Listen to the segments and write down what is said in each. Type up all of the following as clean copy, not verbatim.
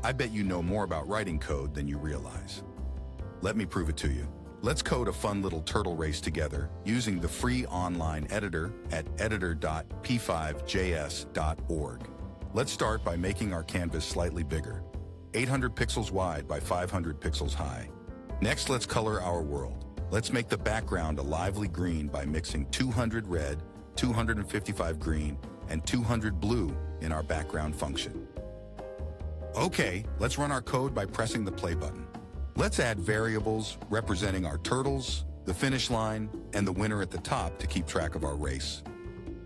I bet you know more about writing code than you realize. Let me prove it to you. Let's code a fun little turtle race together using the free online editor at editor.p5.js.org. Let's start by making our canvas slightly bigger, 800 pixels wide by 500 pixels high. Next, let's color our world. Let's make the background a lively green by mixing 200 red, 255 green, and 200 blue in our background function. Okay, let's run our code by pressing the play button. Let's add variables representing our turtles, the finish line, and the winner at the top to keep track of our race.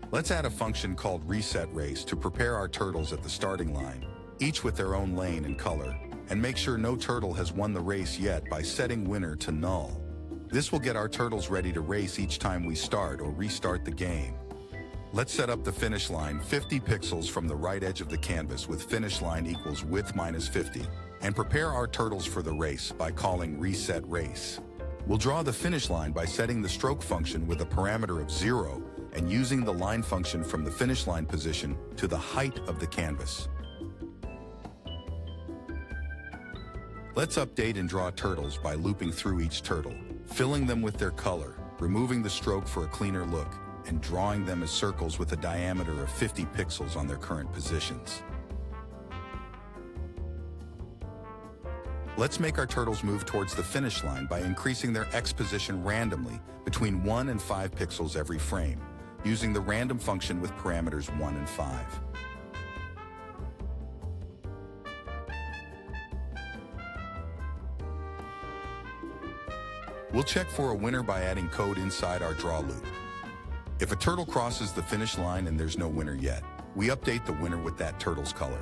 Let's add a function called reset race to prepare our turtles at the starting line, each with their own lane and color, and make sure no turtle has won the race yet by setting winner to null. This will get our turtles ready to race each time we start or restart the game. Let's set up the finish line 50 pixels from the right edge of the canvas with finish line equals width minus 50, and prepare our turtles for the race by calling reset race. We'll draw the finish line by setting the stroke function with a parameter of 0 and using the line function from the finish line position to the height of the canvas. Let's update and draw turtles by looping through each turtle, filling them with their color, removing the stroke for a cleaner look, and drawing them as circles with a diameter of 50 pixels on their current positions. Let's make our turtles move towards the finish line by increasing their X position randomly between 1 and 5 pixels every frame, using the random function with parameters 1 and 5. We'll check for a winner by adding code inside our draw loop. If a turtle crosses the finish line and there's no winner yet, we update the winner with that turtle's color.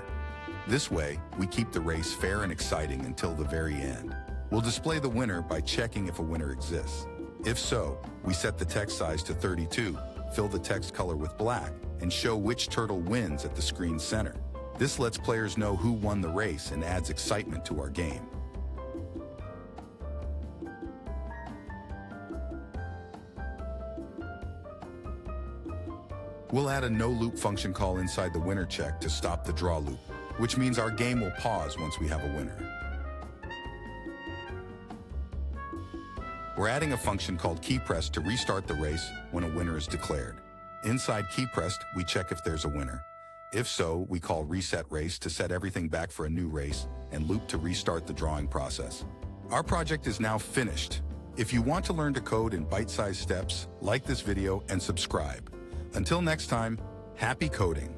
This way, we keep the race fair and exciting until the very end. We'll display the winner by checking if a winner exists. If so, we set the text size to 32, fill the text color with black, and show which turtle wins at the screen center. This lets players know who won the race and adds excitement to our game. We'll add a no-loop function call inside the winner check to stop the draw loop, which means our game will pause once we have a winner. We're adding a function called keyPressed to restart the race when a winner is declared. Inside keyPressed, we check if there's a winner. If so, we call reset race to set everything back for a new race and loop to restart the drawing process. Our project is now finished. If you want to learn to code in bite-sized steps, like this video and subscribe. Until next time, happy coding.